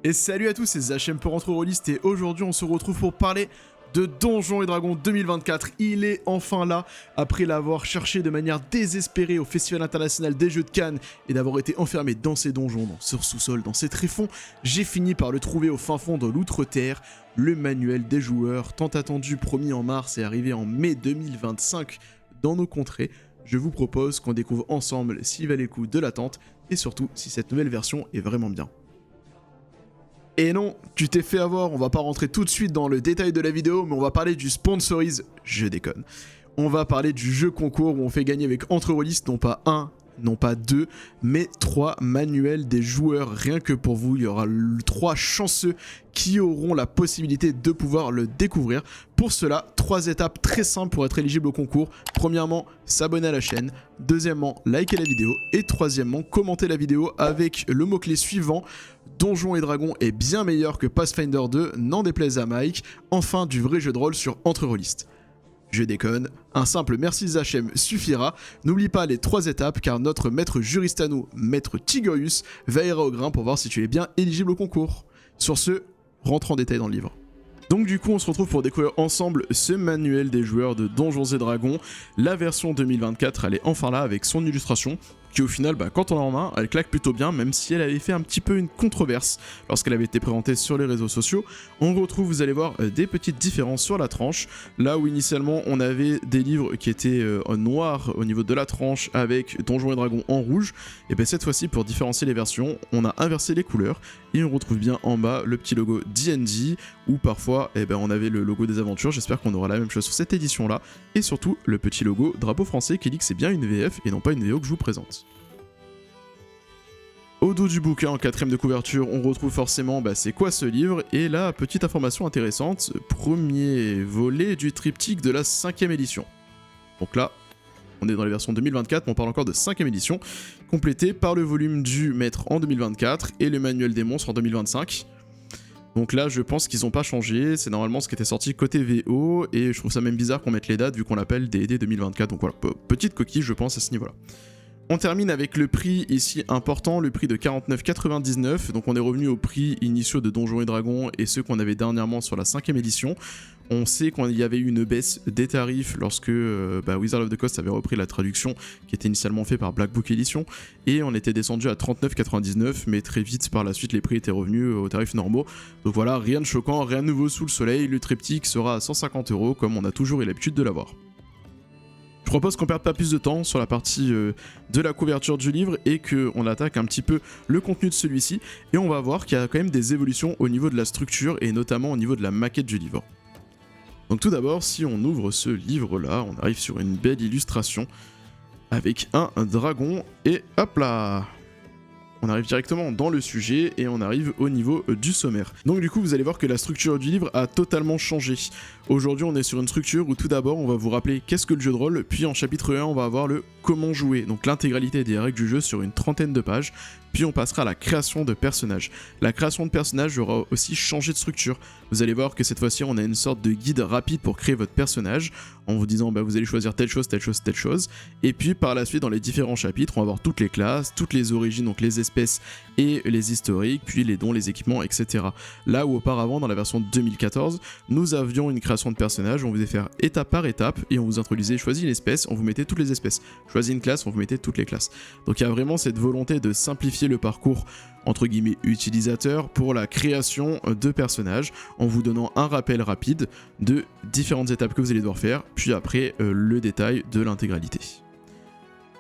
Et salut à tous, c'est Zachem pour Entreroliste et aujourd'hui on se retrouve pour parler de Donjons et Dragons 2024. Il est enfin là, après l'avoir cherché de manière désespérée au Festival International des Jeux de Cannes et d'avoir été enfermé dans ses donjons, dans ce sous-sol, dans ses tréfonds. J'ai fini par le trouver au fin fond de l'Outre-Terre, le manuel des joueurs, tant attendu, promis en mars et arrivé en mai 2025 dans nos contrées. Je vous propose qu'on découvre ensemble s'il valait le coup de l'attente et surtout si cette nouvelle version est vraiment bien. Et non, tu t'es fait avoir, on va pas rentrer tout de suite dans le détail de la vidéo, mais on va parler du sponsorise, je déconne. On va parler du jeu concours où on fait gagner avec Entreroliste non pas un, non pas deux, mais 3 manuels des joueurs. Rien que pour vous, il y aura 3 chanceux qui auront la possibilité de pouvoir le découvrir. Pour cela, 3 étapes très simples pour être éligible au concours. Premièrement, s'abonner à la chaîne. Deuxièmement, liker la vidéo. Et troisièmement, commenter la vidéo avec le mot-clé suivant. Donjons et Dragons est bien meilleur que Pathfinder 2, n'en déplaise à Mike. Enfin, du vrai jeu de rôle sur Entreroliste. Je déconne, un simple merci Zachem suffira. N'oublie pas les 3 étapes car notre maître juriste à nous, maître Tigorius, veillera au grain pour voir si tu es bien éligible au concours. Sur ce, rentre en détail dans le livre. Donc du coup on se retrouve pour découvrir ensemble ce manuel des joueurs de Donjons et Dragons. La version 2024 elle est enfin là avec son illustration qui au final quand on l'a en main elle claque plutôt bien, même si elle avait fait un petit peu une controverse lorsqu'elle avait été présentée sur les réseaux sociaux. On retrouve, vous allez voir, des petites différences sur la tranche. Là où initialement on avait des livres qui étaient noirs au niveau de la tranche avec Donjons et Dragons en rouge, et bien cette fois-ci pour différencier les versions on a inversé les couleurs et on retrouve bien en bas le petit logo D&D ou parfois on avait le logo des aventures. J'espère qu'on aura la même chose sur cette édition là et surtout le petit logo drapeau français qui dit que c'est bien une VF et non pas une VO que je vous présente. Au dos du bouquin, en 4ème de couverture, on retrouve forcément c'est quoi ce livre, et là, petite information intéressante, premier volet du triptyque de la 5ème édition. Donc là, on est dans la version 2024, mais on parle encore de 5ème édition, complétée par le volume du maître en 2024 et le manuel des monstres en 2025. Donc là, je pense qu'ils n'ont pas changé, c'est normalement ce qui était sorti côté VO, et je trouve ça même bizarre qu'on mette les dates vu qu'on l'appelle D&D 2024, donc voilà, petite coquille je pense à ce niveau-là. On termine avec le prix ici important, le prix de 49,99, donc on est revenu aux prix initiaux de Donjons et Dragons et ceux qu'on avait dernièrement sur la 5ème édition. On sait qu'il y avait eu une baisse des tarifs lorsque Wizard of the Coast avait repris la traduction qui était initialement faite par Black Book Edition et on était descendu à 39,99, mais très vite par la suite les prix étaient revenus aux tarifs normaux. Donc voilà, rien de choquant, rien de nouveau sous le soleil, le triptyque sera à 150 € comme on a toujours eu l'habitude de l'avoir. Je propose qu'on perde pas plus de temps sur la partie de la couverture du livre et qu'on attaque un petit peu le contenu de celui-ci et on va voir qu'il y a quand même des évolutions au niveau de la structure et notamment au niveau de la maquette du livre. Donc tout d'abord, si on ouvre ce livre-là, on arrive sur une belle illustration avec un dragon et hop là! On arrive directement dans le sujet et on arrive au niveau du sommaire. Donc du coup vous allez voir que la structure du livre a totalement changé. Aujourd'hui on est sur une structure où tout d'abord on va vous rappeler qu'est-ce que le jeu de rôle, puis en chapitre 1 on va avoir le comment jouer, donc l'intégralité des règles du jeu sur une 30aine de pages, puis on passera à la création de personnages. La création de personnages aura aussi changé de structure. Vous allez voir que cette fois-ci on a une sorte de guide rapide pour créer votre personnage, en vous disant vous allez choisir telle chose, telle chose, telle chose, et puis par la suite dans les différents chapitres on va voir toutes les classes, toutes les origines, donc les espèces et les historiques, puis les dons, les équipements, etc. Là où auparavant dans la version 2014 nous avions une création de personnage, on vous faisait faire étape par étape et on vous introduisait, choisis une espèce, on vous mettait toutes les espèces, choisis une classe, on vous mettait toutes les classes. Donc il y a vraiment cette volonté de simplifier le parcours entre guillemets utilisateur pour la création de personnages en vous donnant un rappel rapide de différentes étapes que vous allez devoir faire, puis après le détail de l'intégralité.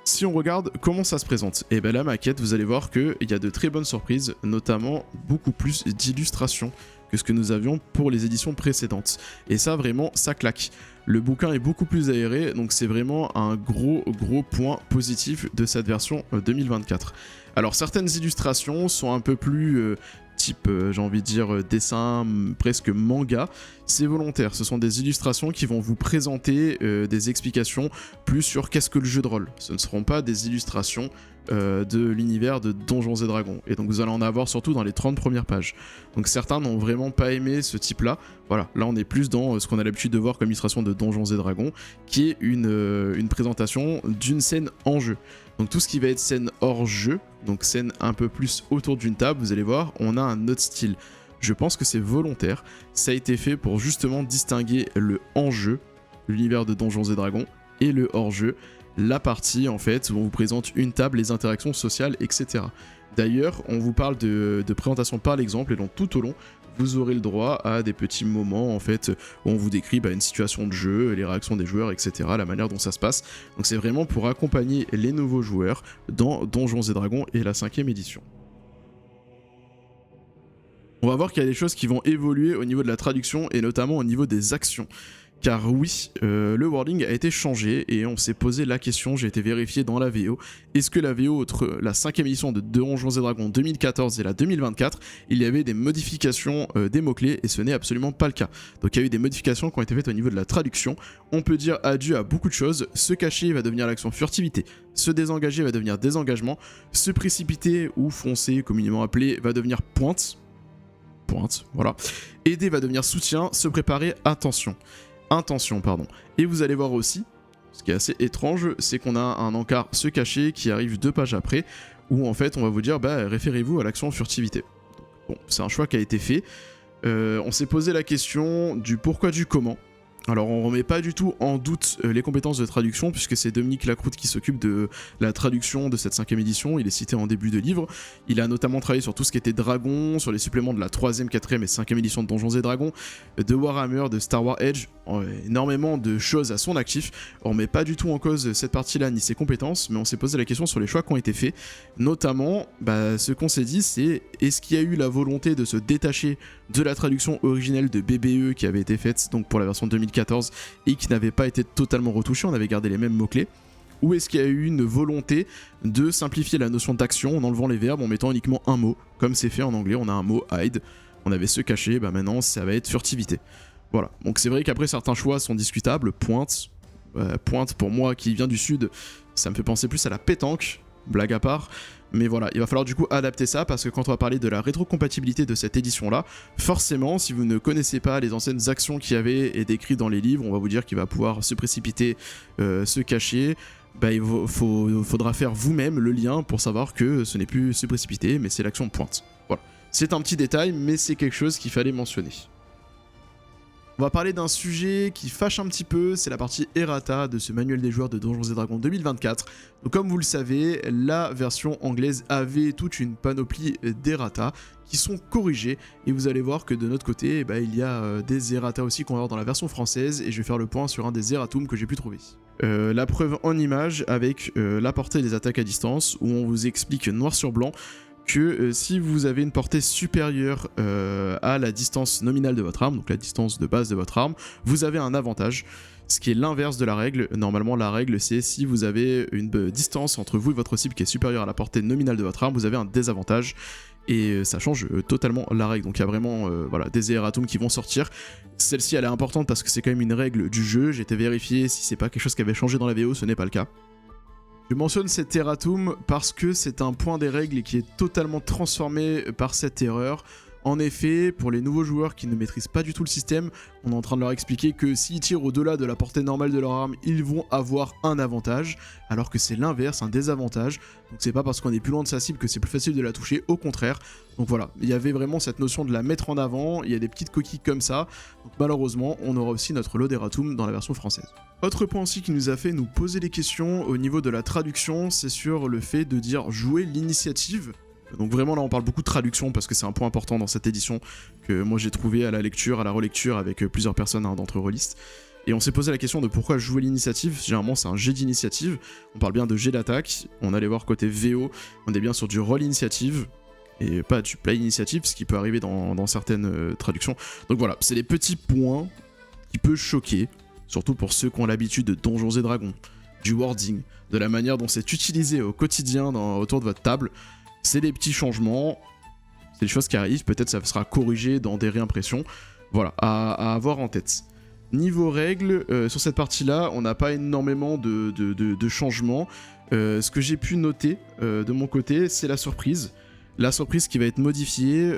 Si on regarde comment ça se présente, et la maquette, vous allez voir qu'il y a de très bonnes surprises, notamment beaucoup plus d'illustrations que ce que nous avions pour les éditions précédentes. Et ça vraiment, ça claque. Le bouquin est beaucoup plus aéré, donc c'est vraiment un gros point positif de cette version 2024. Alors certaines illustrations sont un peu plus type, j'ai envie de dire, dessin presque manga. C'est volontaire, ce sont des illustrations qui vont vous présenter des explications plus sur qu'est-ce que le jeu de rôle. Ce ne seront pas des illustrations de l'univers de Donjons et Dragons. Et donc vous allez en avoir surtout dans les 30 premières pages. Donc certains n'ont vraiment pas aimé ce type-là. Voilà, là on est plus dans ce qu'on a l'habitude de voir comme illustration de Donjons et Dragons, qui est une présentation d'une scène en jeu. Donc tout ce qui va être scène hors jeu, donc scène un peu plus autour d'une table, vous allez voir, on a un autre style. Je pense que c'est volontaire, ça a été fait pour justement distinguer le en-jeu, l'univers de Donjons et Dragons, et le hors-jeu, la partie en fait où on vous présente une table, les interactions sociales, etc. D'ailleurs, on vous parle de présentation par l'exemple, et donc tout au long, vous aurez le droit à des petits moments en fait où on vous décrit une situation de jeu, les réactions des joueurs, etc., la manière dont ça se passe. Donc c'est vraiment pour accompagner les nouveaux joueurs dans Donjons et Dragons et la 5e édition. On va voir qu'il y a des choses qui vont évoluer au niveau de la traduction et notamment au niveau des actions. Car oui, le wording a été changé et on s'est posé la question, j'ai été vérifié dans la VO, est-ce que la VO entre la 5e édition de Donjons et Dragons 2014 et la 2024, il y avait des modifications des mots-clés et ce n'est absolument pas le cas. Donc il y a eu des modifications qui ont été faites au niveau de la traduction. On peut dire adieu à beaucoup de choses, se cacher va devenir l'action furtivité, se désengager va devenir désengagement, se précipiter ou foncer communément appelé va devenir pointe, voilà. Aider va devenir soutien, se préparer, intention, pardon. Et vous allez voir aussi, ce qui est assez étrange, c'est qu'on a un encart se cacher qui arrive 2 pages après, où en fait on va vous dire, référez-vous à l'action furtivité. Bon, c'est un choix qui a été fait. On s'est posé la question du pourquoi du comment. Alors on remet pas du tout en doute les compétences de traduction puisque c'est Dominique Lacroute qui s'occupe de la traduction de cette 5e édition, il est cité en début de livre, il a notamment travaillé sur tout ce qui était Dragon, sur les suppléments de la 3e, 4e et 5e édition de Donjons et Dragons, de Warhammer, de Star Wars Edge, énormément de choses à son actif. On remet pas du tout en cause cette partie-là ni ses compétences, mais on s'est posé la question sur les choix qui ont été faits, notamment ce qu'on s'est dit c'est est-ce qu'il y a eu la volonté de se détacher de la traduction originelle de BBE qui avait été faite donc pour la version 2014 et qui n'avait pas été totalement retouchée, on avait gardé les mêmes mots-clés, ou est-ce qu'il y a eu une volonté de simplifier la notion d'action en enlevant les verbes en mettant uniquement un mot, comme c'est fait en anglais, on a un mot hide, on avait se cacher, maintenant ça va être furtivité. Voilà, donc c'est vrai qu'après certains choix sont discutables, pointe pour moi qui vient du sud, ça me fait penser plus à la pétanque, blague à part, mais voilà, il va falloir du coup adapter ça parce que quand on va parler de la rétrocompatibilité de cette édition là, forcément si vous ne connaissez pas les anciennes actions qu'il y avait et décrites dans les livres, on va vous dire qu'il va pouvoir se précipiter, se cacher, il faudra faire vous-même le lien pour savoir que ce n'est plus se précipiter mais c'est l'action pointe. Voilà, c'est un petit détail mais c'est quelque chose qu'il fallait mentionner. On va parler d'un sujet qui fâche un petit peu, c'est la partie errata de ce manuel des joueurs de Donjons et Dragons 2024. Donc comme vous le savez, la version anglaise avait toute une panoplie d'errata qui sont corrigés et vous allez voir que de notre côté, il y a des errata aussi qu'on va voir dans la version française et je vais faire le point sur un des erratums que j'ai pu trouver. La preuve en image avec la portée des attaques à distance où on vous explique noir sur blanc que si vous avez une portée supérieure à la distance nominale de votre arme, donc la distance de base de votre arme, vous avez un avantage, ce qui est l'inverse de la règle. Normalement la règle c'est si vous avez une distance entre vous et votre cible qui est supérieure à la portée nominale de votre arme, vous avez un désavantage. Et ça change totalement la règle, donc il y a vraiment des erratums qui vont sortir. Celle-ci elle est importante parce que c'est quand même une règle du jeu, j'ai été vérifié si c'est pas quelque chose qui avait changé dans la VO, ce n'est pas le cas. Je mentionne cet erratum parce que c'est un point des règles qui est totalement transformé par cette erreur. En effet, pour les nouveaux joueurs qui ne maîtrisent pas du tout le système, on est en train de leur expliquer que s'ils tirent au-delà de la portée normale de leur arme, ils vont avoir un avantage, alors que c'est l'inverse, un désavantage. Donc c'est pas parce qu'on est plus loin de sa cible que c'est plus facile de la toucher, au contraire. Donc voilà, il y avait vraiment cette notion de la mettre en avant, il y a des petites coquilles comme ça. Donc malheureusement, on aura aussi notre lot d'erratum dans la version française. Autre point aussi qui nous a fait nous poser des questions au niveau de la traduction, c'est sur le fait de dire jouer l'initiative. Donc vraiment là on parle beaucoup de traduction parce que c'est un point important dans cette édition que moi j'ai trouvé à la lecture, à la relecture avec plusieurs personnes d'entre rôlistes. Et on s'est posé la question de pourquoi jouer l'initiative. Généralement c'est un jet d'initiative, on parle bien de jet d'attaque, on allait voir côté VO, on est bien sur du roll initiative et pas du play initiative, ce qui peut arriver dans certaines traductions. Donc voilà, c'est des petits points qui peuvent choquer, surtout pour ceux qui ont l'habitude de Donjons et Dragons, du wording, de la manière dont c'est utilisé au quotidien autour de votre table. C'est des petits changements, c'est des choses qui arrivent, peut-être ça sera corrigé dans des réimpressions, voilà, à avoir en tête. Niveau règles, sur cette partie-là, on n'a pas énormément de changements. Ce que j'ai pu noter de mon côté, c'est la surprise. La surprise qui va être modifiée,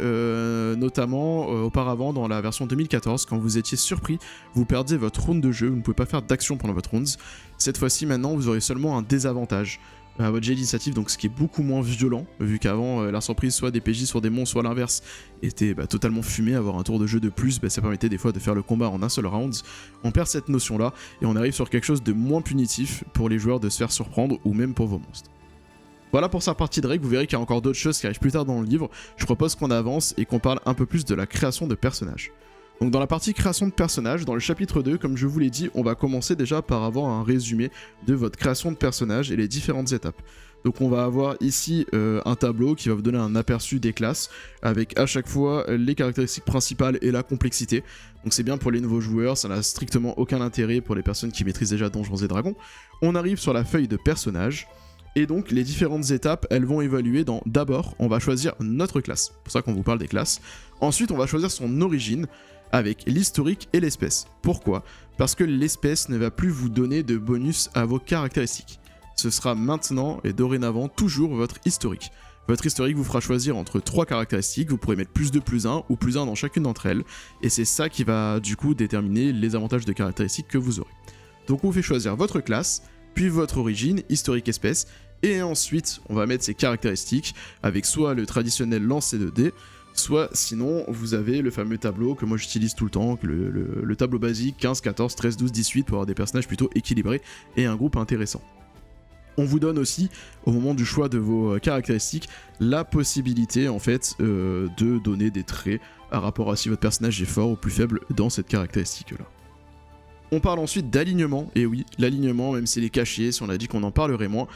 notamment auparavant dans la version 2014, quand vous étiez surpris, vous perdiez votre round de jeu, vous ne pouvez pas faire d'action pendant votre round. Cette fois-ci, maintenant, vous aurez seulement un désavantage. à votre jet d'initiative, donc ce qui est beaucoup moins violent, vu qu'avant la surprise soit des PJ, soit des monstres, soit l'inverse, était totalement fumé. Avoir un tour de jeu de plus, ça permettait des fois de faire le combat en un seul round. On perd cette notion là, et on arrive sur quelque chose de moins punitif pour les joueurs de se faire surprendre, ou même pour vos monstres. Voilà pour sa partie de règles, vous verrez qu'il y a encore d'autres choses qui arrivent plus tard dans le livre. Je propose qu'on avance et qu'on parle un peu plus de la création de personnages. Donc dans la partie création de personnages, dans le chapitre 2, comme je vous l'ai dit, on va commencer déjà par avoir un résumé de votre création de personnage et les différentes étapes. Donc on va avoir ici un tableau qui va vous donner un aperçu des classes, avec à chaque fois les caractéristiques principales et la complexité. Donc c'est bien pour les nouveaux joueurs, ça n'a strictement aucun intérêt pour les personnes qui maîtrisent déjà Donjons et Dragons. On arrive sur la feuille de personnage. Et donc les différentes étapes, elles vont évoluer dans, d'abord, on va choisir notre classe, c'est pour ça qu'on vous parle des classes. Ensuite, on va choisir son origine, avec l'historique et l'espèce. Pourquoi ? Parce que l'espèce ne va plus vous donner de bonus à vos caractéristiques. Ce sera maintenant et dorénavant toujours votre historique. Votre historique vous fera choisir entre 3 caractéristiques, vous pourrez mettre +2, +1 ou +1 dans chacune d'entre elles, et c'est ça qui va du coup déterminer les avantages de caractéristiques que vous aurez. Donc on vous fait choisir votre classe, puis votre origine, historique, espèce, et ensuite on va mettre ses caractéristiques avec soit le traditionnel lancer de dés, soit sinon vous avez le fameux tableau que moi j'utilise tout le temps, le tableau basique 15, 14, 13, 12, 18 pour avoir des personnages plutôt équilibrés et un groupe intéressant. On vous donne aussi, au moment du choix de vos caractéristiques, la possibilité en fait de donner des traits à rapport à si votre personnage est fort ou plus faible dans cette caractéristique-là. On parle ensuite d'alignement, et oui, l'alignement, même s'il est caché, si on a dit qu'on en parlerait moins,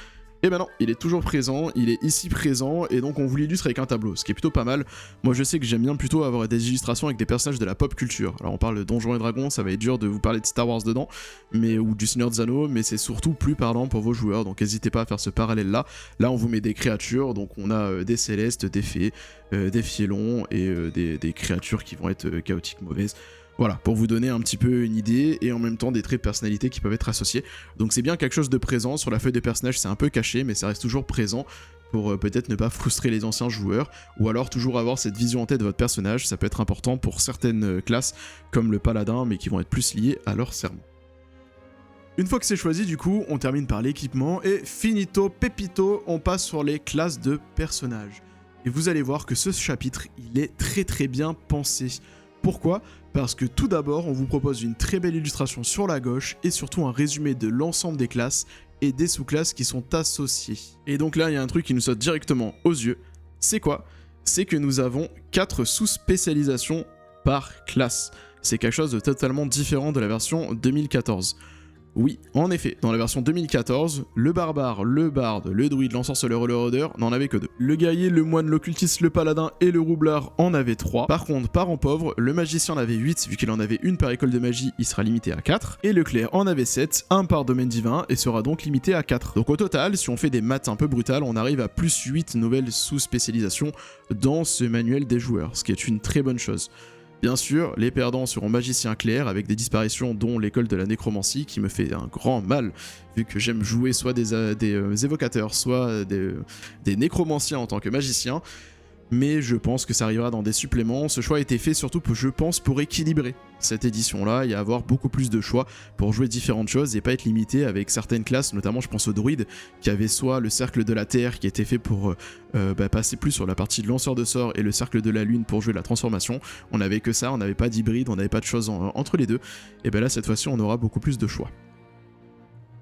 et ben non, il est toujours présent, il est ici présent, et donc on vous l'illustre avec un tableau, ce qui est plutôt pas mal. Moi je sais que j'aime bien plutôt avoir des illustrations avec des personnages de la pop culture. Alors on parle de Donjons et Dragons, ça va être dur de vous parler de Star Wars dedans, ou du Seigneur des Anneaux, mais c'est surtout plus parlant pour vos joueurs, donc n'hésitez pas à faire ce parallèle-là. Là on vous met des créatures, donc on a des célestes, des fées, des fielons, et des créatures qui vont être chaotiques, mauvaises. Voilà, pour vous donner un petit peu une idée, et en même temps des traits de personnalité qui peuvent être associés. Donc c'est bien quelque chose de présent, sur la feuille de personnage c'est un peu caché, mais ça reste toujours présent pour peut-être ne pas frustrer les anciens joueurs, ou alors toujours avoir cette vision en tête de votre personnage, ça peut être important pour certaines classes, comme le paladin, mais qui vont être plus liées à leur serment. Une fois que c'est choisi, du coup, on termine par l'équipement, et finito pepito, on passe sur les classes de personnages. Et vous allez voir que ce chapitre, il est très bien pensé. Pourquoi ? Parce que tout d'abord, on vous propose une très belle illustration sur la gauche et surtout un résumé de l'ensemble des classes et des sous-classes qui sont associées. Et donc là, il y a un truc qui nous saute directement aux yeux. C'est quoi ? C'est que nous avons 4 sous-spécialisations par classe. C'est quelque chose de totalement différent de la version 2014. Oui, en effet, dans la version 2014, le barbare, le barde, le druide, l'ensorceleur et le rôdeur n'en avaient que 2. Le guerrier, le moine, l'occultiste, le paladin et le roublard en avaient 3. Par contre, parent pauvre, le magicien en avait 8, vu qu'il en avait une par école de magie, il sera limité à 4. Et le clerc en avait 7, un par domaine divin, et sera donc limité à 4. Donc au total, si on fait des maths un peu brutales, on arrive à plus 8 nouvelles sous-spécialisations dans ce manuel des joueurs, ce qui est une très bonne chose. Bien sûr, les perdants seront magiciens clairs avec des disparitions dont l'école de la nécromancie qui me fait un grand mal vu que j'aime jouer soit des évocateurs, soit des nécromanciens en tant que magiciens. Mais je pense que ça arrivera dans des suppléments. Ce choix a été fait surtout, je pense, pour équilibrer cette édition-là et avoir beaucoup plus de choix pour jouer différentes choses et pas être limité avec certaines classes, notamment je pense aux druides, qui avaient soit le cercle de la terre qui était fait pour passer plus sur la partie de lanceur de sorts et le cercle de la lune pour jouer la transformation. On n'avait que ça, on n'avait pas d'hybride, on n'avait pas de choses entre les deux. Et bien là, cette fois-ci, on aura beaucoup plus de choix.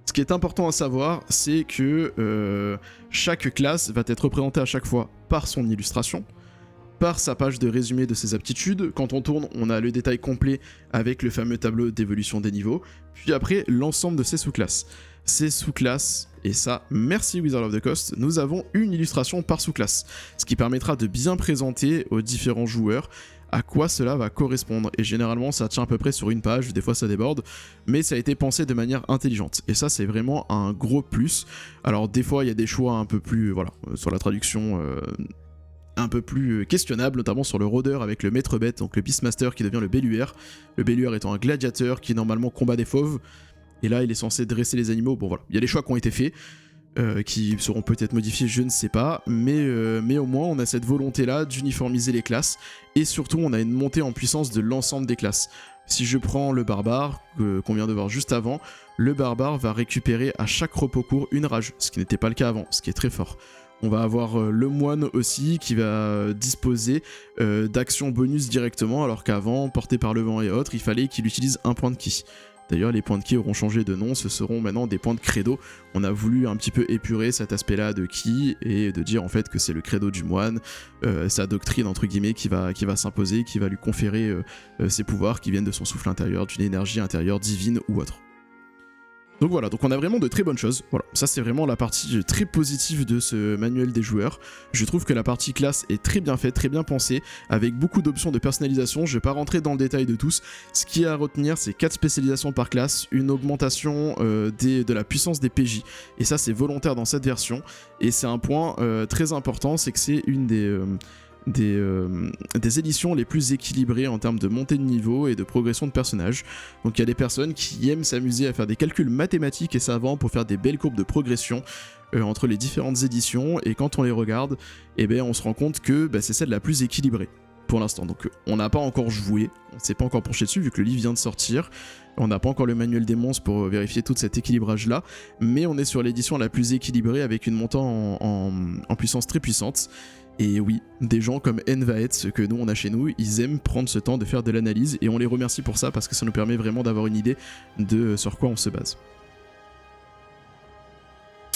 Ce qui est important à savoir, c'est que chaque classe va être représentée à chaque fois par son illustration, par sa page de résumé de ses aptitudes. Quand on tourne, on a le détail complet avec le fameux tableau d'évolution des niveaux, puis après l'ensemble de ses sous-classes. Ces sous-classes, et ça, merci Wizard of the Coast, nous avons une illustration par sous-classe, ce qui permettra de bien présenter aux différents joueurs à quoi cela va correspondre, et généralement ça tient à peu près sur une page, des fois ça déborde, mais ça a été pensé de manière intelligente, et ça c'est vraiment un gros plus. Alors des fois il y a des choix un peu plus, voilà, sur la traduction un peu plus questionnable, notamment sur le rôdeur avec le maître bête, donc le Beastmaster qui devient le Belluaire étant un gladiateur qui normalement combat des fauves, et là il est censé dresser les animaux. Bon voilà, il y a des choix qui ont été faits, qui seront peut-être modifiés, je ne sais pas, mais au moins on a cette volonté là d'uniformiser les classes, et surtout on a une montée en puissance de l'ensemble des classes. Si je prends le barbare, qu'on vient de voir juste avant, le barbare va récupérer à chaque repos court une rage, ce qui n'était pas le cas avant, ce qui est très fort. On va avoir le moine aussi qui va disposer d'actions bonus directement, alors qu'avant, porté par le vent et autres, il fallait qu'il utilise un point de ki. D'ailleurs, les points de ki auront changé de nom, ce seront maintenant des points de credo. On a voulu un petit peu épurer cet aspect-là de ki et de dire en fait que c'est le credo du moine, sa doctrine entre guillemets qui va s'imposer, qui va lui conférer ses pouvoirs qui viennent de son souffle intérieur, d'une énergie intérieure divine ou autre. Donc voilà, donc on a vraiment de très bonnes choses. Voilà, ça c'est vraiment la partie très positive de ce manuel des joueurs. Je trouve que la partie classe est très bien faite, très bien pensée, avec beaucoup d'options de personnalisation. Je vais pas rentrer dans le détail de tous. Ce qui est à retenir, c'est 4 spécialisations par classe, une augmentation de la puissance des PJ. Et ça c'est volontaire dans cette version. Et c'est un point très important, c'est que c'est une des éditions les plus équilibrées en termes de montée de niveau et de progression de personnages. Donc il y a des personnes qui aiment s'amuser à faire des calculs mathématiques et savants pour faire des belles courbes de progression entre les différentes éditions, et quand on les regarde, eh ben, on se rend compte que c'est celle la plus équilibrée pour l'instant. Donc on n'a pas encore joué, on ne s'est pas encore penché dessus vu que le livre vient de sortir, on n'a pas encore le manuel des monstres pour vérifier tout cet équilibrage là, mais on est sur l'édition la plus équilibrée avec une montée en puissance très puissante. Et oui, des gens comme Envaet, que nous on a chez nous, ils aiment prendre ce temps de faire de l'analyse, et on les remercie pour ça parce que ça nous permet vraiment d'avoir une idée de sur quoi on se base.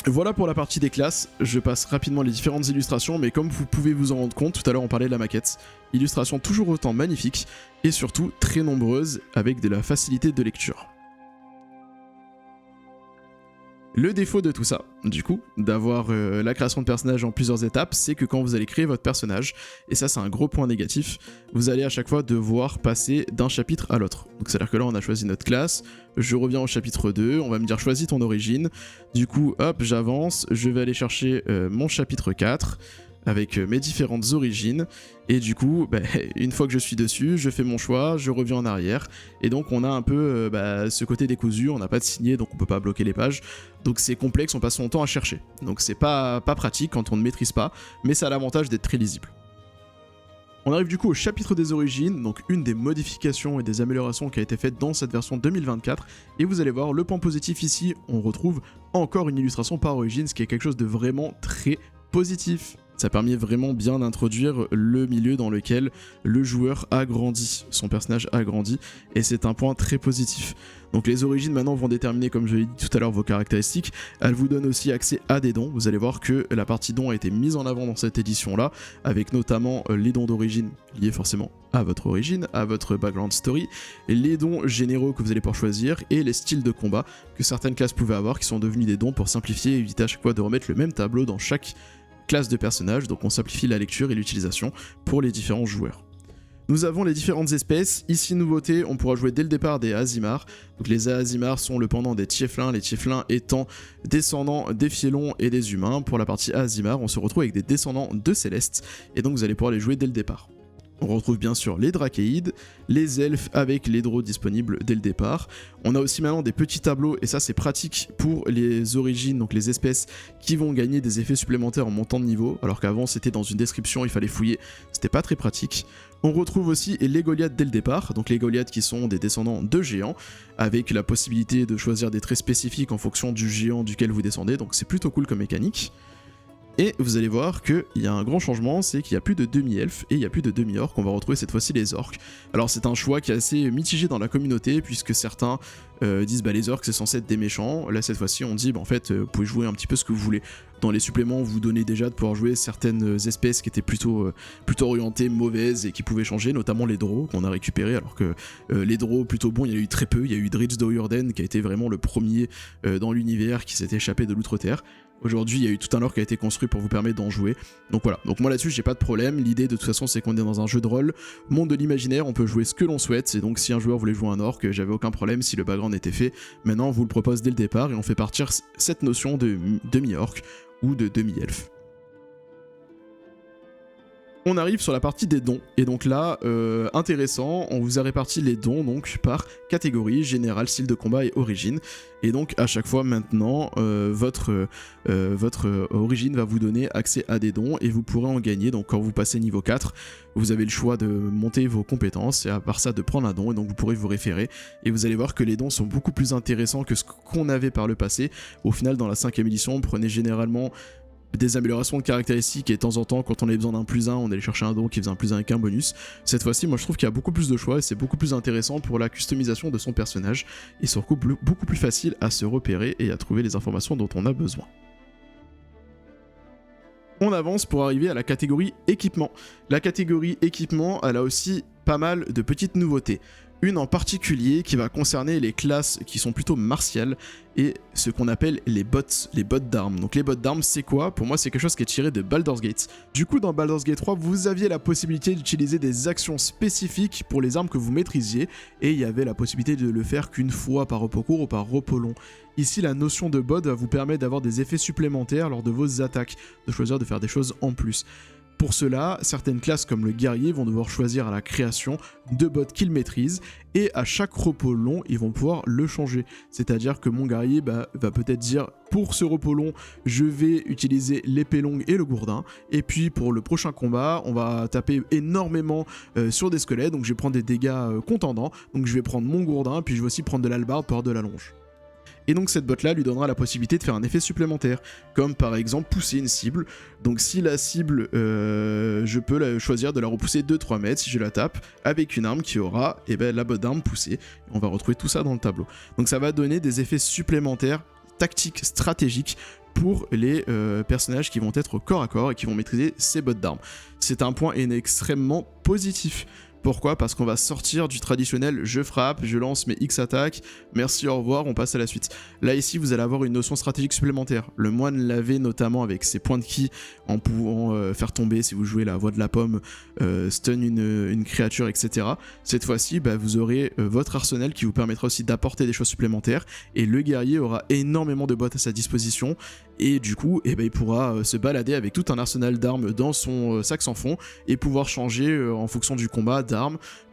Voilà pour la partie des classes, je passe rapidement les différentes illustrations, mais comme vous pouvez vous en rendre compte, tout à l'heure on parlait de la maquette, illustrations toujours autant magnifiques, et surtout très nombreuses, avec de la facilité de lecture. Le défaut de tout ça, du coup, d'avoir la création de personnages en plusieurs étapes, c'est que quand vous allez créer votre personnage, et ça c'est un gros point négatif, vous allez à chaque fois devoir passer d'un chapitre à l'autre. Donc c'est à dire que là on a choisi notre classe, je reviens au chapitre 2, on va me dire choisis ton origine, du coup hop j'avance, je vais aller chercher mon chapitre 4, avec mes différentes origines, et du coup, une fois que je suis dessus, je fais mon choix, je reviens en arrière, et donc on a un peu ce côté décousu, on n'a pas de signet, donc on peut pas bloquer les pages, donc c'est complexe, on passe son temps à chercher. Donc c'est pas pratique quand on ne maîtrise pas, mais ça a l'avantage d'être très lisible. On arrive du coup au chapitre des origines, donc une des modifications et des améliorations qui a été faite dans cette version 2024, et vous allez voir, le point positif ici, on retrouve encore une illustration par origine, ce qui est quelque chose de vraiment très positif. Ça permet vraiment bien d'introduire le milieu dans lequel le joueur a grandi, son personnage a grandi, et c'est un point très positif. Donc les origines maintenant vont déterminer, comme je l'ai dit tout à l'heure, vos caractéristiques. Elles vous donnent aussi accès à des dons. Vous allez voir que la partie dons a été mise en avant dans cette édition-là, avec notamment les dons d'origine liés forcément à votre origine, à votre background story, les dons généraux que vous allez pouvoir choisir, et les styles de combat que certaines classes pouvaient avoir, qui sont devenus des dons pour simplifier et éviter à chaque fois de remettre le même tableau dans chaque classe de personnage, donc on simplifie la lecture et l'utilisation pour les différents joueurs. Nous avons les différentes espèces, ici nouveauté, on pourra jouer dès le départ des Aasimars. Donc les Aasimars sont le pendant des Tieflins, les Tieflins étant descendants des Fielons et des humains. Pour la partie Aasimar, on se retrouve avec des descendants de Célestes, et donc vous allez pouvoir les jouer dès le départ. On retrouve bien sûr les Drachéides, les elfes avec les Draux disponibles dès le départ. On a aussi maintenant des petits tableaux, et ça c'est pratique pour les origines, donc les espèces qui vont gagner des effets supplémentaires en montant de niveau, alors qu'avant c'était dans une description, il fallait fouiller, c'était pas très pratique. On retrouve aussi les Goliaths dès le départ, donc les Goliaths qui sont des descendants de géants, avec la possibilité de choisir des traits spécifiques en fonction du géant duquel vous descendez, donc c'est plutôt cool comme mécanique. Et vous allez voir qu'il y a un grand changement, c'est qu'il n'y a plus de demi-elfes et il n'y a plus de demi-orques, on va retrouver cette fois-ci les orques. Alors c'est un choix qui est assez mitigé dans la communauté, puisque certains disent les orques c'est censé être des méchants, là cette fois-ci on dit en fait vous pouvez jouer un petit peu ce que vous voulez. Dans les suppléments on vous donnait déjà de pouvoir jouer certaines espèces qui étaient plutôt orientées mauvaises et qui pouvaient changer, notamment les Draux qu'on a récupérés, alors que les Draux plutôt bons il y en a eu très peu, il y a eu Dritz d'Oyurden qui a été vraiment le premier dans l'univers qui s'était échappé de l'Outre-Terre. Aujourd'hui, il y a eu tout un lore qui a été construit pour vous permettre d'en jouer. Donc voilà, donc moi là-dessus, j'ai pas de problème. L'idée de toute façon, c'est qu'on est dans un jeu de rôle, monde de l'imaginaire, on peut jouer ce que l'on souhaite. Et donc si un joueur voulait jouer un orc, j'avais aucun problème si le background était fait. Maintenant, on vous le propose dès le départ et on fait partir cette notion de demi-orc ou de demi-elfe. On arrive sur la partie des dons, et donc là, intéressant, on vous a réparti les dons donc par catégorie, général, style de combat et origine, et donc à chaque fois maintenant, votre origine va vous donner accès à des dons, et vous pourrez en gagner, donc quand vous passez niveau 4, vous avez le choix de monter vos compétences, et à part ça de prendre un don, et donc vous pourrez vous référer, et vous allez voir que les dons sont beaucoup plus intéressants que ce qu'on avait par le passé. Au final, dans la 5ème édition, prenez généralement des améliorations de caractéristiques et de temps en temps quand on avait besoin d'un +1 on allait chercher un don qui faisait un +1 avec un bonus. Cette fois-ci moi je trouve qu'il y a beaucoup plus de choix et c'est beaucoup plus intéressant pour la customisation de son personnage et surtout beaucoup plus facile à se repérer et à trouver les informations dont on a besoin. On avance pour arriver à la catégorie équipement. La catégorie équipement elle a aussi pas mal de petites nouveautés. Une en particulier qui va concerner les classes qui sont plutôt martiales et ce qu'on appelle les bots d'armes. Donc les bots d'armes c'est quoi? Pour moi c'est quelque chose qui est tiré de Baldur's Gate. Du coup dans Baldur's Gate 3 vous aviez la possibilité d'utiliser des actions spécifiques pour les armes que vous maîtrisiez et il y avait la possibilité de le faire qu'une fois par repos court ou par repos long. Ici la notion de bot va vous permettre d'avoir des effets supplémentaires lors de vos attaques, de choisir de faire des choses en plus. Pour cela, certaines classes comme le guerrier vont devoir choisir à la création de bots qu'ils maîtrisent et à chaque repos long, ils vont pouvoir le changer. C'est-à-dire que mon guerrier va peut-être dire pour ce repos long, je vais utiliser l'épée longue et le gourdin et puis pour le prochain combat, on va taper énormément sur des squelettes, donc je vais prendre des dégâts contendants, donc je vais prendre mon gourdin puis je vais aussi prendre de l'hallebarde pour avoir de la longe. Et donc cette bot là lui donnera la possibilité de faire un effet supplémentaire, comme par exemple pousser une cible. Donc si la cible, je peux choisir de la repousser 2-3 mètres si je la tape avec une arme qui aura la bot d'arme poussée. On va retrouver tout ça dans le tableau. Donc ça va donner des effets supplémentaires, tactiques, stratégiques pour les personnages qui vont être corps à corps et qui vont maîtriser ces bots d'armes. C'est un point extrêmement positif. Pourquoi? Parce qu'on va sortir du traditionnel je frappe, je lance mes X attaques, merci au revoir, on passe à la suite. Là ici vous allez avoir une notion stratégique supplémentaire. Le moine l'avait notamment avec ses points de ki en pouvant faire tomber, si vous jouez la voix de la pomme, stun une créature, etc. Cette fois-ci vous aurez votre arsenal qui vous permettra aussi d'apporter des choses supplémentaires et le guerrier aura énormément de bots à sa disposition et du coup il pourra se balader avec tout un arsenal d'armes dans son sac sans fond et pouvoir changer en fonction du combat d'armes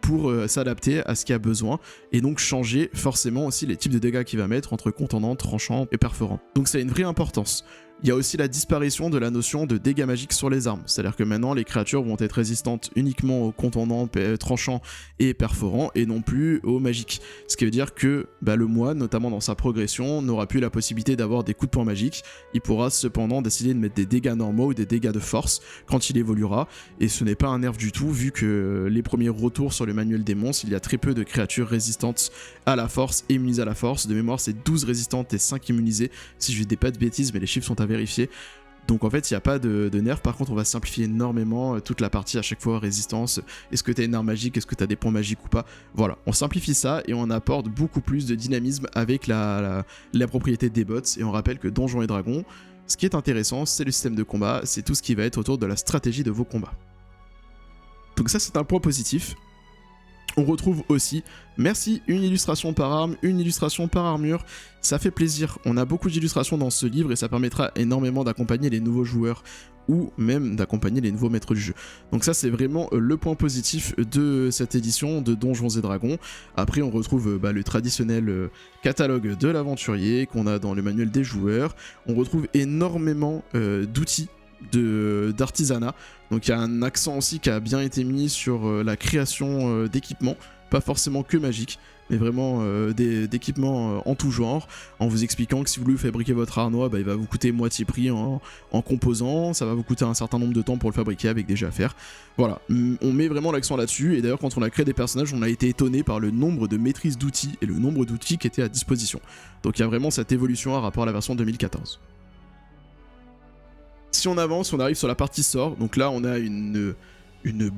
pour s'adapter à ce qu'il y a besoin et donc changer forcément aussi les types de dégâts qu'il va mettre entre contendant, tranchant et perforant. Donc ça a une vraie importance. Il y a aussi la disparition de la notion de dégâts magiques sur les armes, c'est-à-dire que maintenant les créatures vont être résistantes uniquement aux contendants, tranchants et perforants et non plus aux magiques. Ce qui veut dire que le moine, notamment dans sa progression, n'aura plus la possibilité d'avoir des coups de poing magiques, il pourra cependant décider de mettre des dégâts normaux ou des dégâts de force quand il évoluera, et ce n'est pas un nerf du tout vu que les premiers retours sur le manuel des monstres, il y a très peu de créatures résistantes à la force et immunisées à la force. De mémoire c'est 12 résistantes et 5 immunisées si je dis pas de bêtises, mais les chiffres sont à vérifier. Donc en fait il n'y a pas de nerf, par contre on va simplifier énormément toute la partie à chaque fois résistance, est-ce que tu as une arme magique, est-ce que tu as des points magiques ou pas, voilà, on simplifie ça et on apporte beaucoup plus de dynamisme avec la propriété des bots. Et on rappelle que Donjons et Dragons, ce qui est intéressant c'est le système de combat, c'est tout ce qui va être autour de la stratégie de vos combats. Donc ça c'est un point positif. On retrouve aussi, merci, une illustration par arme, une illustration par armure, ça fait plaisir, on a beaucoup d'illustrations dans ce livre et ça permettra énormément d'accompagner les nouveaux joueurs ou même d'accompagner les nouveaux maîtres du jeu. Donc ça c'est vraiment le point positif de cette édition de Donjons et Dragons. Après on retrouve le traditionnel catalogue de l'aventurier qu'on a dans le manuel des joueurs, on retrouve énormément d'outils d'artisanat, donc il y a un accent aussi qui a bien été mis sur la création d'équipements, pas forcément que magique, mais vraiment d'équipements en tout genre, en vous expliquant que si vous voulez fabriquer votre arnois, il va vous coûter moitié prix en composants, ça va vous coûter un certain nombre de temps pour le fabriquer avec des jets à faire. Voilà, on met vraiment l'accent là-dessus, et d'ailleurs quand on a créé des personnages, on a été étonné par le nombre de maîtrises d'outils et le nombre d'outils qui étaient à disposition. Donc il y a vraiment cette évolution à rapport à la version 2014. Si on avance, on arrive sur la partie sort, donc là on a une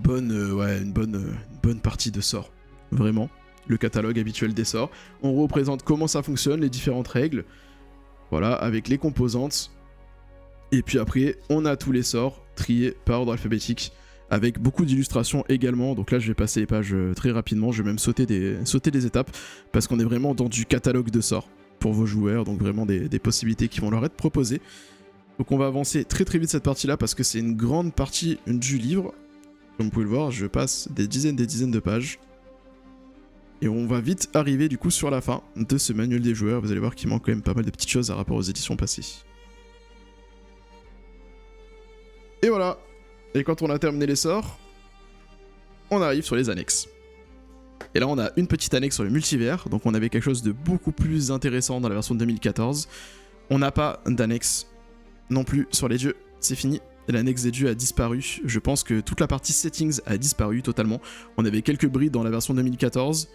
bonne partie de sorts, vraiment, le catalogue habituel des sorts. On représente comment ça fonctionne, les différentes règles, voilà, avec les composantes, et puis après on a tous les sorts triés par ordre alphabétique, avec beaucoup d'illustrations également. Donc là je vais passer les pages très rapidement, je vais même sauter des étapes, parce qu'on est vraiment dans du catalogue de sorts pour vos joueurs, donc vraiment des possibilités qui vont leur être proposées. Donc on va avancer très vite cette partie là parce que c'est une grande partie du livre Comme vous pouvez le voir, je passe des dizaines de pages. Et on va vite arriver du coup sur la fin de ce manuel des joueurs. Vous allez voir qu'il manque quand même pas mal de petites choses à rapport aux éditions passées. Et voilà. Et quand on a terminé les sorts, on arrive sur les annexes. Et là on a une petite annexe sur le multivers, donc on avait quelque chose de beaucoup plus intéressant dans la version de 2014. On n'a pas d'annexe non plus sur les dieux, c'est fini. L'annexe des dieux a disparu, je pense que toute la partie settings a disparu totalement. On avait quelques brides dans la version 2014,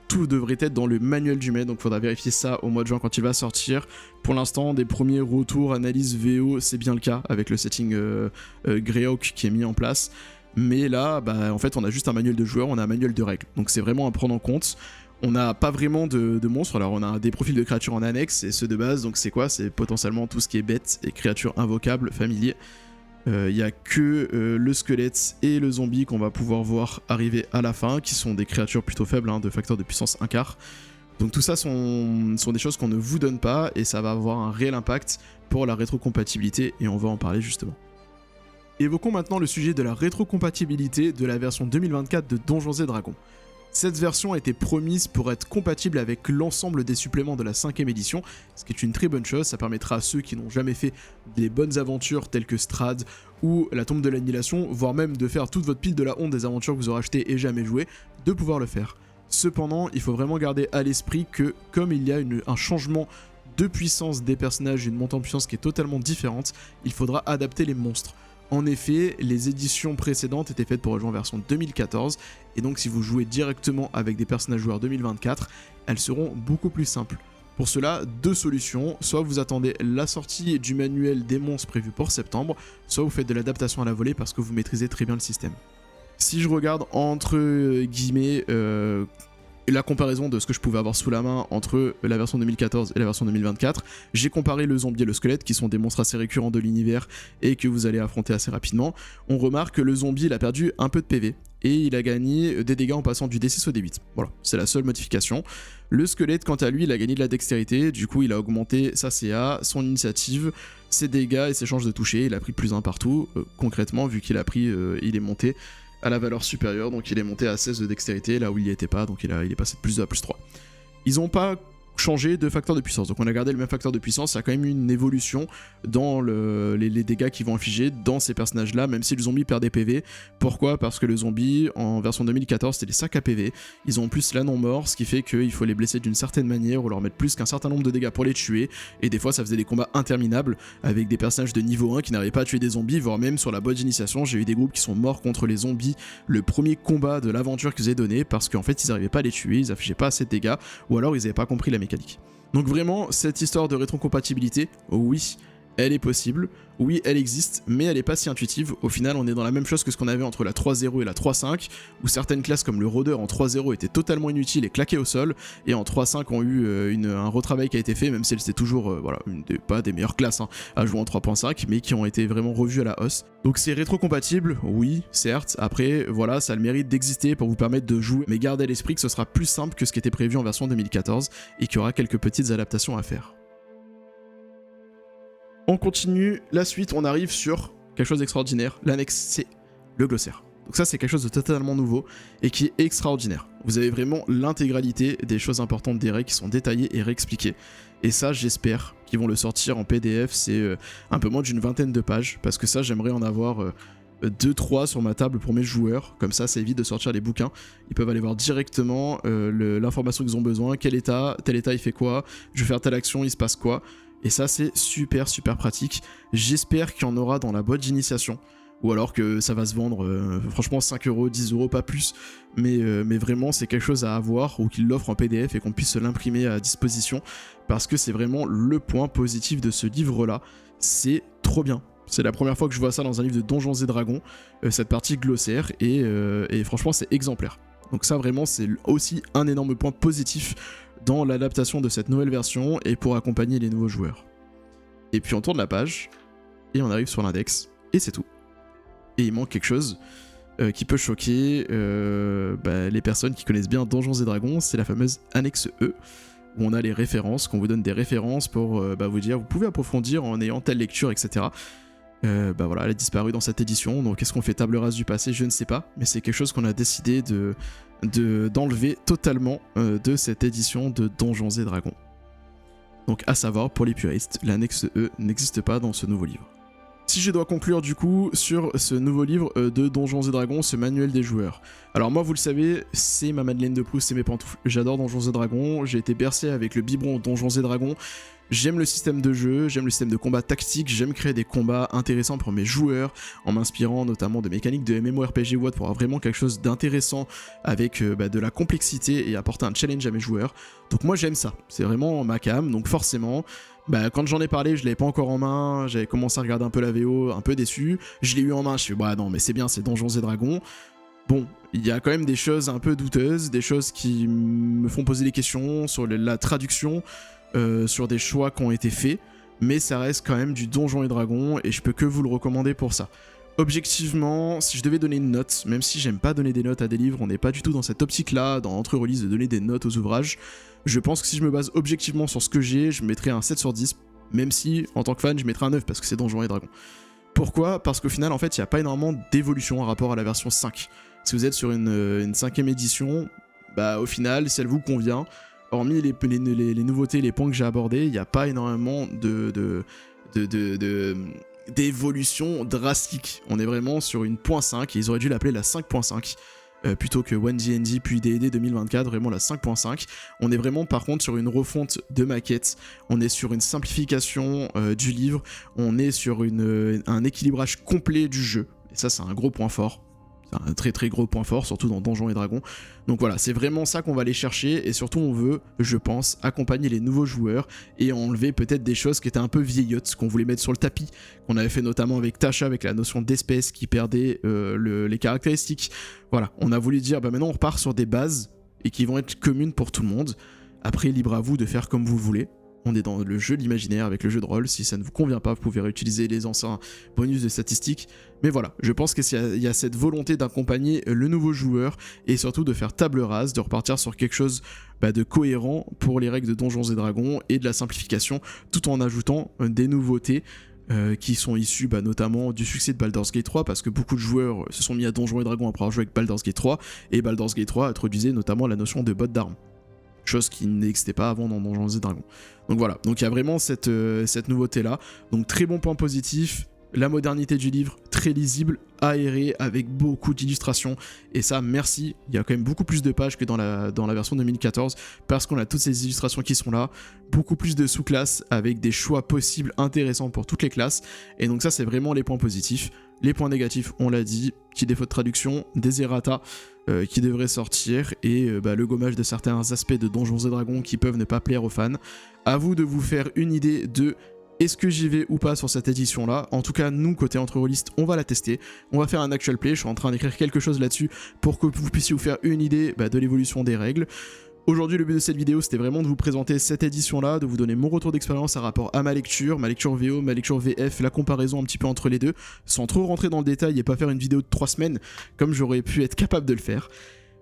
tout devrait être dans le manuel du maître, donc il faudra vérifier ça au mois de juin quand il va sortir. Pour l'instant, des premiers retours, analyse VO, c'est bien le cas avec le setting Greyhawk qui est mis en place. Mais là, en fait, on a juste un manuel de joueur, on a un manuel de règles, donc c'est vraiment à prendre en compte. On n'a pas vraiment de monstres, alors on a des profils de créatures en annexe, et ceux de base, donc c'est quoi? C'est potentiellement tout ce qui est bêtes et créatures invocables, familiers. Il n'y a que le squelette et le zombie qu'on va pouvoir voir arriver à la fin, qui sont des créatures plutôt faibles, de facteur de puissance 1/4. Donc tout ça sont des choses qu'on ne vous donne pas, et ça va avoir un réel impact pour la rétrocompatibilité, et on va en parler justement. Évoquons maintenant le sujet de la rétrocompatibilité de la version 2024 de Donjons & Dragons. Cette version a été promise pour être compatible avec l'ensemble des suppléments de la 5ème édition, ce qui est une très bonne chose. Ça permettra à ceux qui n'ont jamais fait des bonnes aventures telles que Strahd ou la Tombe de l'Annihilation, voire même de faire toute votre pile de la honte des aventures que vous aurez achetées et jamais jouées, de pouvoir le faire. Cependant, il faut vraiment garder à l'esprit que comme il y a un changement de puissance des personnages, une montée en puissance qui est totalement différente, il faudra adapter les monstres. En effet, les éditions précédentes étaient faites pour rejouer en version 2014, et donc si vous jouez directement avec des personnages joueurs 2024, elles seront beaucoup plus simples. Pour cela, deux solutions, soit vous attendez la sortie du manuel des monstres prévu pour septembre, soit vous faites de l'adaptation à la volée parce que vous maîtrisez très bien le système. Si je regarde entre guillemets la comparaison de ce que je pouvais avoir sous la main entre la version 2014 et la version 2024, j'ai comparé le zombie et le squelette, qui sont des monstres assez récurrents de l'univers et que vous allez affronter assez rapidement. On remarque que le zombie il a perdu un peu de PV et il a gagné des dégâts en passant du D6 au D8. Voilà, c'est la seule modification. Le squelette, quant à lui, il a gagné de la dextérité, du coup il a augmenté sa CA, son initiative, ses dégâts et ses chances de toucher, il a pris plus 1 partout, concrètement vu qu'il a pris, il est monté à la valeur supérieure, donc il est monté à 16 de dextérité, là où il n'y était pas, donc il est passé de plus 2 à plus 3. Ils n'ont pas changé de facteur de puissance, donc on a gardé le même facteur de puissance, il y a quand même eu une évolution dans les dégâts qu'ils vont infliger dans ces personnages là, même si le zombie perd des PV. Pourquoi? Parce que le zombie en version 2014 c'était des sacs à PV, ils ont en plus la non-mort, ce qui fait qu'il faut les blesser d'une certaine manière ou leur mettre plus qu'un certain nombre de dégâts pour les tuer, et des fois ça faisait des combats interminables avec des personnages de niveau 1 qui n'arrivaient pas à tuer des zombies, voire même sur la boîte d'initiation j'ai eu des groupes qui sont morts contre les zombies le premier combat de l'aventure qu'ils avaient donné parce qu'en fait ils n'arrivaient pas à les tuer, ils affichaient pas assez de dégâts ou alors ils n'avaient pas compris la mécanique. Donc vraiment, cette histoire de rétrocompatibilité, oui, elle est possible, oui, elle existe, mais elle est pas si intuitive. Au final, on est dans la même chose que ce qu'on avait entre la 3.0 et la 3.5, où certaines classes comme le rôdeur en 3.0 étaient totalement inutiles et claquées au sol, et en 3.5 ont eu un retravail qui a été fait, même si c'était toujours pas des meilleures classes à jouer en 3.5, mais qui ont été vraiment revues à la hausse. Donc c'est rétrocompatible, oui, certes, après, voilà, ça a le mérite d'exister pour vous permettre de jouer, mais gardez à l'esprit que ce sera plus simple que ce qui était prévu en version 2014, et qu'il y aura quelques petites adaptations à faire. On continue, la suite, on arrive sur quelque chose d'extraordinaire. L'annexe, c'est le glossaire. Donc ça, c'est quelque chose de totalement nouveau et qui est extraordinaire. Vous avez vraiment l'intégralité des choses importantes des règles qui sont détaillées et réexpliquées. Et ça, j'espère qu'ils vont le sortir en PDF, c'est un peu moins d'une 20aine de pages, parce que ça, j'aimerais en avoir 2-3 sur ma table pour mes joueurs, comme ça évite de sortir les bouquins, ils peuvent aller voir directement l'information qu'ils ont besoin, tel état il fait quoi, je vais faire telle action, il se passe quoi. Et ça c'est super pratique. J'espère qu'il y en aura dans la boîte d'initiation, ou alors que ça va se vendre franchement 5 €, 10 €, pas plus, mais vraiment c'est quelque chose à avoir, ou qu'ils l'offrent en PDF et qu'on puisse l'imprimer à disposition, parce que c'est vraiment le point positif de ce livre là, c'est trop bien. C'est la première fois que je vois ça dans un livre de Donjons & Dragons, cette partie glossaire, et franchement c'est exemplaire. Donc ça vraiment c'est aussi un énorme point positif dans l'adaptation de cette nouvelle version et pour accompagner les nouveaux joueurs. Et puis on tourne la page, et on arrive sur l'index, et c'est tout. Et il manque quelque chose qui peut choquer les personnes qui connaissent bien Donjons & Dragons, c'est la fameuse annexe E, où on a les références, qu'on vous donne des références pour vous dire vous pouvez approfondir en ayant telle lecture, etc. bah voilà, elle a disparu dans cette édition, donc est-ce qu'on fait table rase du passé? Je ne sais pas, mais c'est quelque chose qu'on a décidé d'enlever totalement de cette édition de Donjons et Dragons. Donc à savoir, pour les puristes, l'annexe E n'existe pas dans ce nouveau livre. Si je dois conclure du coup sur ce nouveau livre de Donjons et Dragons, ce manuel des joueurs. Alors moi vous le savez, c'est ma Madeleine de Proust, c'est mes pantoufles. J'adore Donjons et Dragons, j'ai été bercé avec le biberon Donjons et Dragons. J'aime le système de jeu, j'aime le système de combat tactique, j'aime créer des combats intéressants pour mes joueurs, en m'inspirant notamment de mécaniques de MMORPG ou autre pour avoir vraiment quelque chose d'intéressant avec de la complexité et apporter un challenge à mes joueurs. Donc moi j'aime ça, c'est vraiment ma cam, donc forcément... quand j'en ai parlé, je l'avais pas encore en main, j'avais commencé à regarder un peu la VO, un peu déçu, je l'ai eu en main, je suis bah non mais c'est bien, c'est Donjons et Dragons. Bon, il y a quand même des choses un peu douteuses, des choses qui me font poser des questions sur la traduction, sur des choix qui ont été faits, mais ça reste quand même du Donjons et Dragons et je peux que vous le recommander pour ça. Objectivement, si je devais donner une note, même si j'aime pas donner des notes à des livres, on n'est pas du tout dans cette optique-là, dans Entre Release, de donner des notes aux ouvrages. Je pense que si je me base objectivement sur ce que j'ai, je mettrais un 7 sur 10, même si, en tant que fan, je mettrais un 9 parce que c'est Donjons et Dragons. Pourquoi? Parce qu'au final, en fait, il n'y a pas énormément d'évolution en rapport à la version 5. Si vous êtes sur une 5ème édition, au final, si elle vous convient, hormis les nouveautés, les points que j'ai abordés, il n'y a pas énormément d'évolution drastique. On est vraiment sur une .5 et ils auraient dû l'appeler la 5.5 plutôt que 1D&D puis D&D 2024, vraiment la 5.5. On est vraiment par contre sur une refonte de maquette, on est sur une simplification du livre, on est sur un équilibrage complet du jeu, et ça c'est un gros point fort. C'est un très très gros point fort, surtout dans Donjons et Dragons. Donc voilà, c'est vraiment ça qu'on va aller chercher, et surtout on veut, je pense, accompagner les nouveaux joueurs et enlever peut-être des choses qui étaient un peu vieillottes, qu'on voulait mettre sur le tapis, qu'on avait fait notamment avec Tasha, avec la notion d'espèce qui perdait les caractéristiques. Voilà, on a voulu dire, maintenant on repart sur des bases, et qui vont être communes pour tout le monde. Après, libre à vous de faire comme vous voulez. On est dans le jeu de l'imaginaire avec le jeu de rôle, si ça ne vous convient pas, vous pouvez réutiliser les anciens bonus de statistiques. Mais voilà, je pense qu'il y a cette volonté d'accompagner le nouveau joueur et surtout de faire table rase, de repartir sur quelque chose de cohérent pour les règles de Donjons et Dragons et de la simplification, tout en ajoutant des nouveautés qui sont issues notamment du succès de Baldur's Gate 3, parce que beaucoup de joueurs se sont mis à Donjons et Dragons après avoir joué avec Baldur's Gate 3, et Baldur's Gate 3 introduisait notamment la notion de bot d'armes. Chose qui n'existait pas avant dans Donjons et Dragons. Donc voilà, donc il y a vraiment cette nouveauté là, donc très bon point positif, la modernité du livre, très lisible, aéré, avec beaucoup d'illustrations, et ça merci, il y a quand même beaucoup plus de pages que dans la version 2014, parce qu'on a toutes ces illustrations qui sont là, beaucoup plus de sous-classes, avec des choix possibles intéressants pour toutes les classes, et donc ça c'est vraiment les points positifs. Les points négatifs, on l'a dit, petit défaut de traduction, des errata qui devraient sortir, et le gommage de certains aspects de Donjons et Dragons qui peuvent ne pas plaire aux fans. À vous de vous faire une idée de est-ce que j'y vais ou pas sur cette édition là. En tout cas, nous, côté Entre Release, on va la tester. On va faire un actual play, je suis en train d'écrire quelque chose là-dessus pour que vous puissiez vous faire une idée de l'évolution des règles. Aujourd'hui, le but de cette vidéo, c'était vraiment de vous présenter cette édition-là, de vous donner mon retour d'expérience par rapport à ma lecture VO, ma lecture VF, la comparaison un petit peu entre les deux, sans trop rentrer dans le détail et pas faire une vidéo de 3 semaines, comme j'aurais pu être capable de le faire.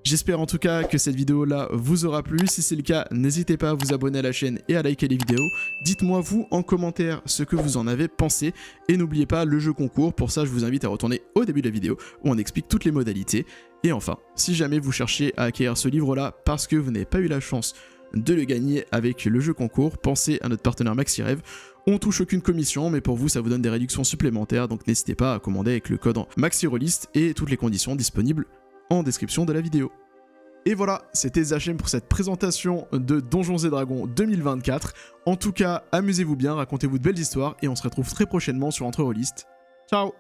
J'espère en tout cas que cette vidéo-là vous aura plu. Si c'est le cas, n'hésitez pas à vous abonner à la chaîne et à liker les vidéos. Dites-moi vous en commentaire ce que vous en avez pensé. Et n'oubliez pas le jeu concours. Pour ça, je vous invite à retourner au début de la vidéo où on explique toutes les modalités. Et enfin, si jamais vous cherchez à acquérir ce livre-là parce que vous n'avez pas eu la chance de le gagner avec le jeu concours, pensez à notre partenaire MaxiRêve. On touche aucune commission, mais pour vous, ça vous donne des réductions supplémentaires. Donc n'hésitez pas à commander avec le code MaxiRelist et toutes les conditions disponibles en description de la vidéo. Et voilà, c'était Zachem pour cette présentation de Donjons et Dragons 2024. En tout cas, amusez-vous bien, racontez-vous de belles histoires et on se retrouve très prochainement sur Entre Release. Ciao!